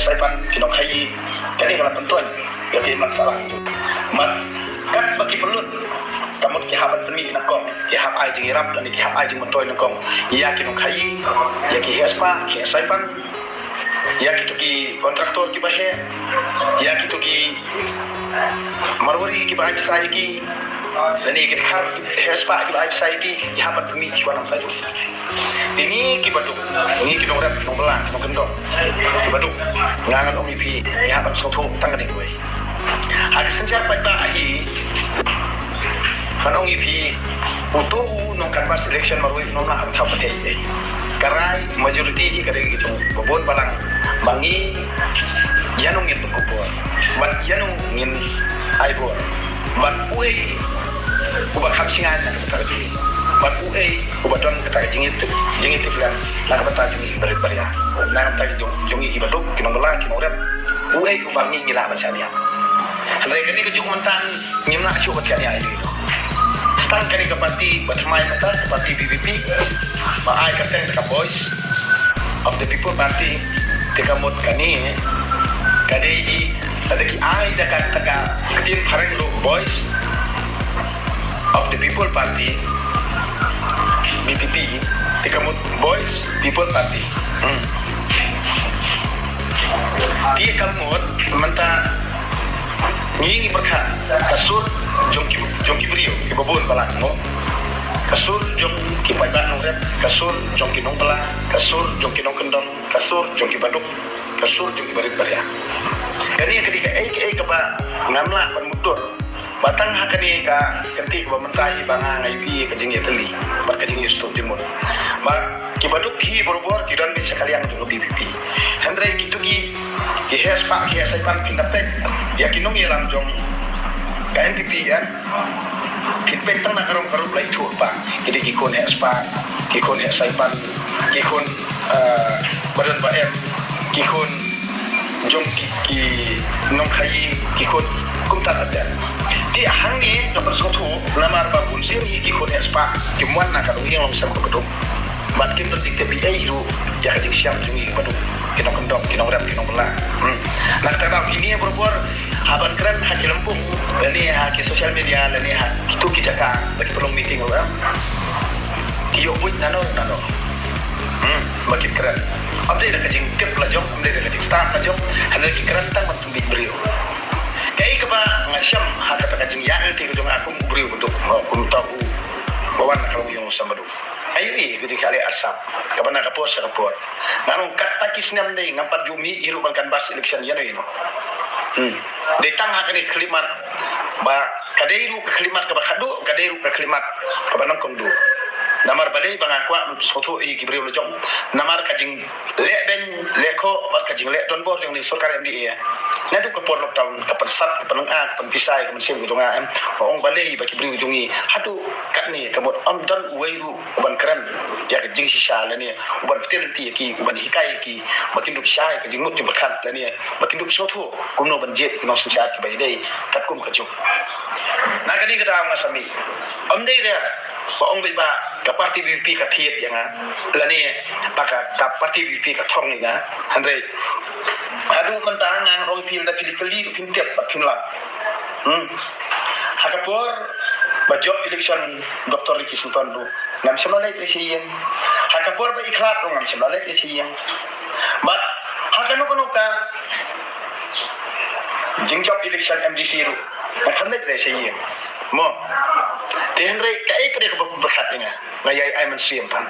saipan kinong kayi kani kala penton yaki masalah itu mat kat bagi pelut kamu kihabat demi nakong kihab ai jing irap dan kihab ai jing mentoy nakong ya kinong kayi ya ki hespa ki saipan ya ki kontraktor ki bahe ya ki marwari ki bahe sai ki dan ini kita harus hespa kita harus saya ki habat demi kiwan saja. Ini kita baduk, ini kita orang kita belang, kita kendor, kita baduk. Ngangan om ipi, habat soto tangga di gue. Ada senjata pada ahi, kan om ipi untuk nongkan pas election maru nona tahu pada ini. Karena majoriti kadang gitu, kebun balang, bangi, yanung itu kubur, bat yanung ingin aibor, bat kue ubah kapsingan nak kata jadi bat uai ubah don kata jingit plan nak kata jadi beria nak kata jongi ibaduk kinong belang kinong rep uai ubah ni ngila macam ni hari kini kejuk mentang ngimna syuk macam ni itu stang kali ke parti bermain kata seperti BBP maai kata dekat Voice of the People Party dekat mod kani kadai ada ki ai dekat kedin pareng lu Voice of the People Party BPP tikamut Voice People Party dia kamut menta ngingi berkat kasur jongki brio kibobon balang no kasur jongki paiban nongret kasur jongki nong balang kasur jongki nong kendong kasur jongki baduk kasur jongki barit baria kani ketika keba ngamla bermutur batang hakani ka ketik pemerintah banga ngai ke jingnya teli bar ke jingnya stop timur bar kibaduk ki borbor kidan bisa kalian untuk BPP hendrai gitu ki hespa ki saipan pindatek yakinong yelam jong ka NPP ya kitpek tang nak karong lai tur pa jadi kikon hespa kikon saipan kikon badan baem kikon jong ki nong kai kikon kumta ada di hang ni dapat suatu lamar babun sini kikon espa kimuan nak kalau yang longsam ke beduk mat kim terdik tebi hiru ya hajik siam jungi beduk kinong kendok kinong rap kinong belah nak tahu ini berbuat haban keren haki lempung dan ni haki sosial media dan ni itu kita kan bagi tolong meeting orang kiyo buat nano bagi keren abdi dah kajing kep lajong abdi dah kajing start lajong hendak keren tang mentumbi beliau kai keba ngasiam hata kajing ya nanti kujung aku beriu untuk tahu bawan kalau yang sama dulu ayo ni ketika kali asap kaba nak kapos nganong kata kisnam dei ngapat jumi iru bangkan bas election ya no detang hakani kelimat ba kadairu ke kelimat kaba khadu kadairu ke kelimat kaba nang kondu namar balai bang akwa soto i gibril lojong namar kajing le ben leko ba kajing le don bor yang ni sokar MDA nadu ke por lockdown ke persat ke penung a ke penpisai ke mesim ke jonga ong balai ba gibril jongi hadu kat ni ke bot am dan wairu ban keren ya kajing sisa la ni ban tel ti ki ban hikai ki makin duk syai kajing mut jumbat la ni makin duk soto kumno ban jet ki no senjat ki bai dei takum kajung na kani kada ngasami am dei dia ba ong ba ka parti BPP ka thiet yang la ni paka ka parti BPP ka thong ni na handai adu mentang ngang rong pil da pili pin tiap ba pin la hakapor ba job election Dr. Ricky Sultan du ngam semale ke siyen hakapor ba ikrat ngam semale ke siyen ba hakanu kono ka jing job election MDC ru makhamne ke siyen mo Tenre kai kede ke berkat dengan ngayai ai mensiam pan